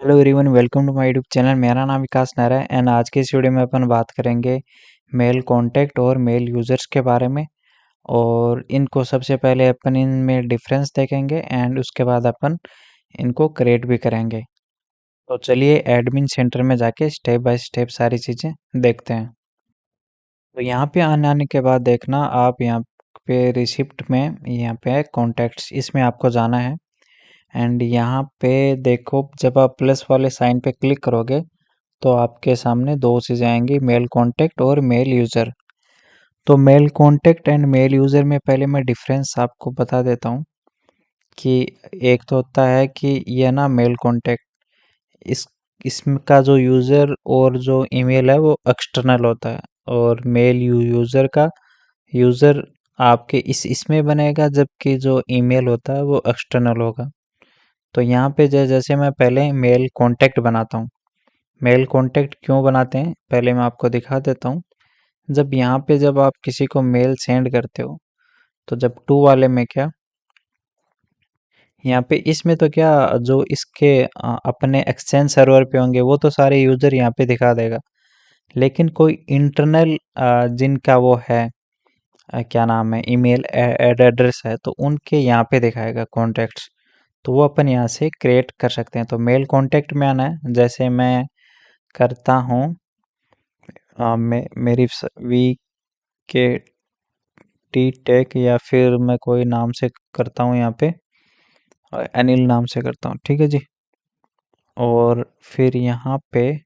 Hello everyone, welcome to my YouTube channel. मेरा नाम विकास नायर है एंड आज के इस वीडियो में अपन बात करेंगे मेल कॉन्टैक्ट और मेल यूज़र्स के बारे में। और इनको सबसे पहले अपन इनमें डिफरेंस देखेंगे एंड उसके बाद अपन इनको क्रिएट भी करेंगे। तो चलिए एडमिन सेंटर में जाके स्टेप बाय स्टेप सारी चीज़ें देखते हैं। तो यहाँ पे आने के बाद देखना, आप यहाँ पे रिसिप्ट में यहाँ पे कॉन्टैक्ट्स, इसमें आपको जाना है। एंड यहाँ पे देखो, जब आप प्लस वाले साइन पे क्लिक करोगे तो आपके सामने दो चीज़ें आएंगी, मेल कॉन्टैक्ट और मेल यूज़र। तो mail contact and mail user में पहले मैं डिफरेंस आपको बता देता हूँ कि एक तो होता है कि ये ना मेल कॉन्टैक्ट, इस इसका जो यूज़र और जो ईमेल है वो एक्सटर्नल होता है, और मेल यूज़र का यूज़र आपके इसमें बनेगा, जबकि जो ईमेल होता है वो एक्सटर्नल होगा। तो यहाँ पे जैसे मैं पहले मेल कॉन्टैक्ट बनाता हूँ। मेल कॉन्टैक्ट क्यों बनाते हैं पहले मैं आपको दिखा देता हूँ। जब आप किसी को मेल सेंड करते हो, तो जब टू वाले में क्या, यहाँ पे इसमें तो क्या, जो इसके अपने एक्सचेंज सर्वर पे होंगे वो तो सारे यूज़र यहाँ पे दिखा देगा। लेकिन कोई इंटरनल जिनका वो है, क्या नाम है, ईमेल एड्रेस है, तो उनके यहाँ पे दिखाएगा कॉन्टैक्ट्स। तो वो अपन यहाँ से क्रिएट कर सकते हैं। तो मेल कॉन्टैक्ट में आना है, जैसे मैं करता हूँ मेरी वी के टी टेक, या फिर मैं कोई नाम से करता हूँ यहाँ पे, अनिल नाम से करता हूँ, ठीक है जी। और फिर यहाँ पे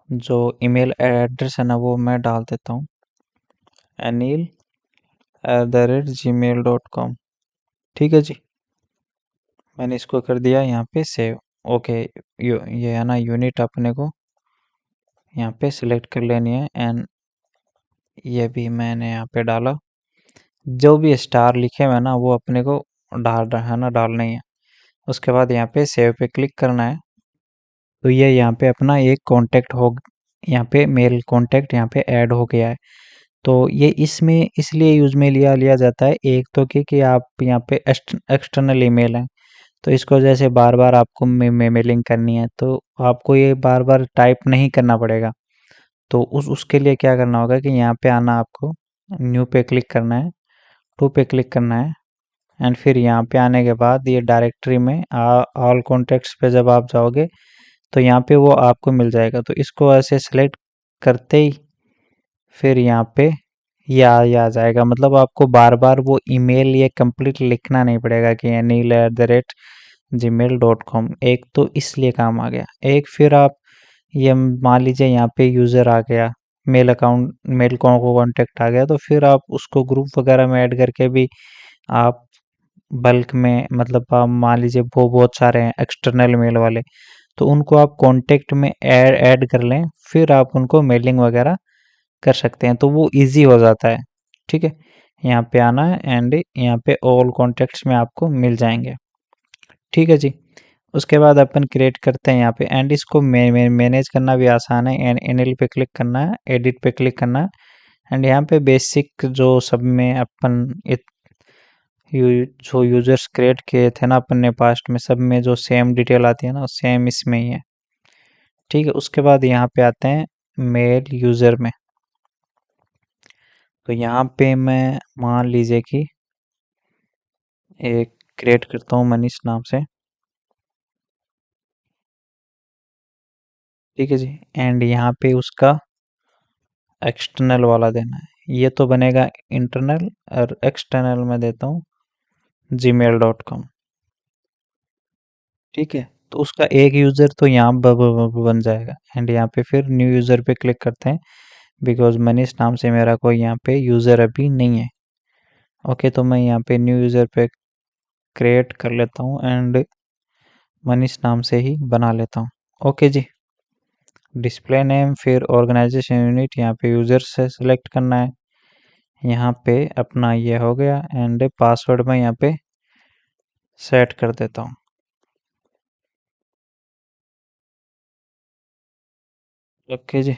जो ईमेल एड्रेस है ना वो मैं डाल देता हूँ, anil@gmail.com, ठीक है जी। मैंने इसको कर दिया यहाँ पे सेव। ओके, ये है ना यूनिट, अपने को यहाँ पे सिलेक्ट कर लेनी है। एंड ये भी मैंने यहाँ पे डाला, जो भी स्टार लिखे हुए हैं ना वो अपने को डाल रहा है ना, डालना ही है। उसके बाद यहाँ पे सेव पे क्लिक करना है। तो ये यहाँ पे अपना एक कांटेक्ट हो, यहाँ पे मेल कांटेक्ट यहाँ पे ऐड हो गया है। तो ये इसमें इसलिए यूज में लिया लिया जाता है, एक तो कि आप यहाँ पे एक्सटर्नल ईमेल है, तो इसको जैसे बार बार आपको मेलिंग करनी है तो आपको ये बार बार टाइप नहीं करना पड़ेगा। तो उसके लिए क्या करना होगा कि यहाँ पे आना, आपको न्यू पे क्लिक करना है, टू पे क्लिक करना है। एंड फिर यहाँ पे आने के बाद ये डायरेक्टरी में ऑल कॉन्टेक्ट्स पे जब आप जाओगे तो यहाँ पे वो आपको मिल जाएगा। तो इसको ऐसे सेलेक्ट करते ही फिर यहाँ पे ये आ जाएगा। मतलब आपको बार बार वो ईमेल ये कंप्लीट लिखना नहीं पड़ेगा कि anil@gmail.com। एक तो इसलिए काम आ गया। एक फिर आप ये मान लीजिए यहाँ पे यूज़र आ गया, मेल अकाउंट, मेल को कॉन्टेक्ट आ गया, तो फिर आप उसको ग्रुप वगैरह में ऐड करके भी आप बल्क में, मतलब आप मान लीजिए वो बहुत सारे हैं एक्सटर्नल मेल वाले, तो उनको आप कांटेक्ट में ऐड ऐड कर लें, फिर आप उनको मेलिंग वगैरह कर सकते हैं, तो वो इजी हो जाता है। ठीक है, यहाँ पे आना है एंड यहाँ पे ऑल कॉन्टेक्ट्स में आपको मिल जाएंगे, ठीक है जी। उसके बाद अपन क्रिएट करते हैं यहाँ पे, एंड इसको मैनेज करना भी आसान है। एंड एनएल पे क्लिक करना है, एडिट पे क्लिक करना है। एंड यहाँ पे बेसिक जो सब में अपन जो यूजर्स क्रिएट किए थे ना अपन ने पास्ट में, सब में जो सेम डिटेल आती है ना, सेम इसमें ही है, ठीक है। उसके बाद यहाँ पे आते हैं मेल यूज़र में। तो यहाँ पे मैं मान लीजिए कि एक क्रिएट करता हूँ मनीष नाम से, ठीक है जी। एंड यहाँ पे उसका एक्सटर्नल वाला देना है, ये तो बनेगा इंटरनल, और एक्सटर्नल में देता हूँ gmail.com, ठीक है। तो उसका एक यूज़र तो यहाँ बन जाएगा। एंड यहाँ पे फिर न्यू यूज़र पे क्लिक करते हैं, बिकॉज मनीष नाम से मेरा कोई यहाँ पे यूज़र अभी नहीं है। ओके, तो मैं यहाँ पे न्यू यूज़र पे क्रिएट कर लेता हूँ एंड मनीष नाम से ही बना लेता हूँ। ओके जी। डिस्प्ले नेम, फिर ऑर्गेनाइजेशन यूनिट, यहाँ पे यूज़र से सिलेक्ट करना है। यहाँ पे अपना ये हो गया, एंड पासवर्ड में यहाँ पे सेट कर देता हूँ। ओके जी।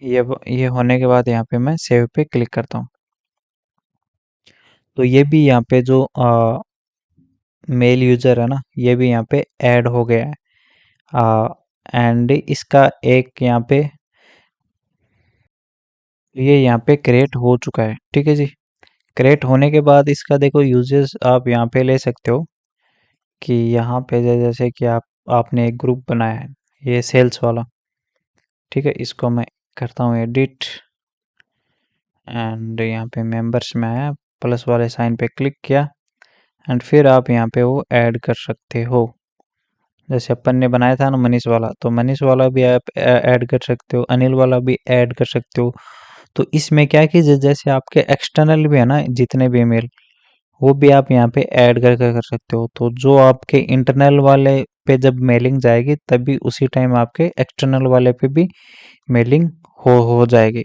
ये होने के बाद यहाँ पे मैं सेव पे क्लिक करता हूँ। तो ये भी यहाँ पे जो मेल यूज़र है ना, ये भी यहाँ पे ऐड हो गया है। एंड इसका एक यहाँ पे ये यहाँ पे क्रिएट हो चुका है, ठीक है जी। क्रिएट होने के बाद इसका देखो यूजेस आप यहाँ पे ले सकते हो कि यहाँ पे जैसे कि आपने एक ग्रुप बनाया है, ये सेल्स वाला, ठीक है। इसको मैं करता हूँ एडिट एंड यहाँ पे मेंबर्स में आया, प्लस वाले साइन पे क्लिक किया एंड फिर आप यहाँ पे वो ऐड कर सकते हो। जैसे अपन ने बनाया था ना मनीष वाला, तो मनीष वाला भी आप ऐड कर सकते हो, अनिल वाला भी ऐड कर सकते हो। तो इसमें क्या है कि जैसे आपके एक्सटर्नल भी है ना जितने भी मेल, वो भी आप यहाँ पे ऐड कर सकते हो। तो जो आपके इंटरनल वाले पे जब मेलिंग जाएगी तभी उसी टाइम आपके एक्सटर्नल वाले पे भी मेलिंग हो जाएगी।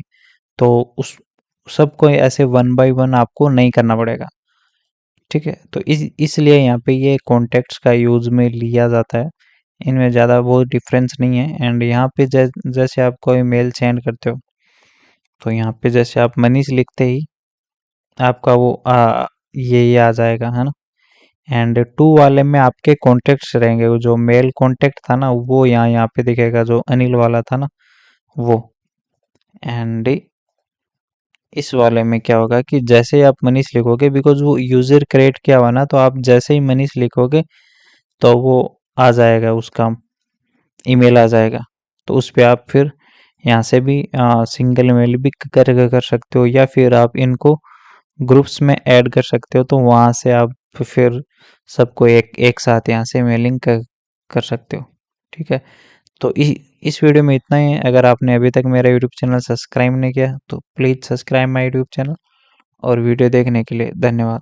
तो उस सबको ऐसे वन बाय वन आपको नहीं करना पड़ेगा, ठीक है। तो इसलिए यहाँ पे ये कॉन्टेक्ट्स का यूज में लिया जाता है, इनमें ज़्यादा वो डिफरेंस नहीं है। एंड यहाँ पे जैसे आप कोई मेल सेंड करते हो, तो यहाँ पे जैसे आप मनीष लिखते ही आपका वो ये आ जाएगा, है ना। एंड टू वाले में आपके कॉन्टेक्ट्स रहेंगे, वो जो मेल कॉन्टेक्ट था ना वो यहाँ पे दिखेगा, जो अनिल वाला था ना वो। एंड इस वाले में क्या होगा कि जैसे ही आप मनीष लिखोगे, बिकॉज वो यूज़र क्रिएट किया हुआ ना, तो आप जैसे ही मनीष लिखोगे तो वो आ जाएगा, उसका ईमेल आ जाएगा। तो उस पे आप फिर यहाँ से भी सिंगल मेल भी कर सकते हो, या फिर आप इनको ग्रुप्स में ऐड कर सकते हो, तो वहाँ से आप फिर सबको एक एक साथ यहाँ से मेलिंग कर सकते हो, ठीक है। तो इस वीडियो में इतना ही है। अगर आपने अभी तक मेरा यूट्यूब चैनल सब्सक्राइब नहीं किया तो please subscribe my YouTube channel, और वीडियो देखने के लिए धन्यवाद।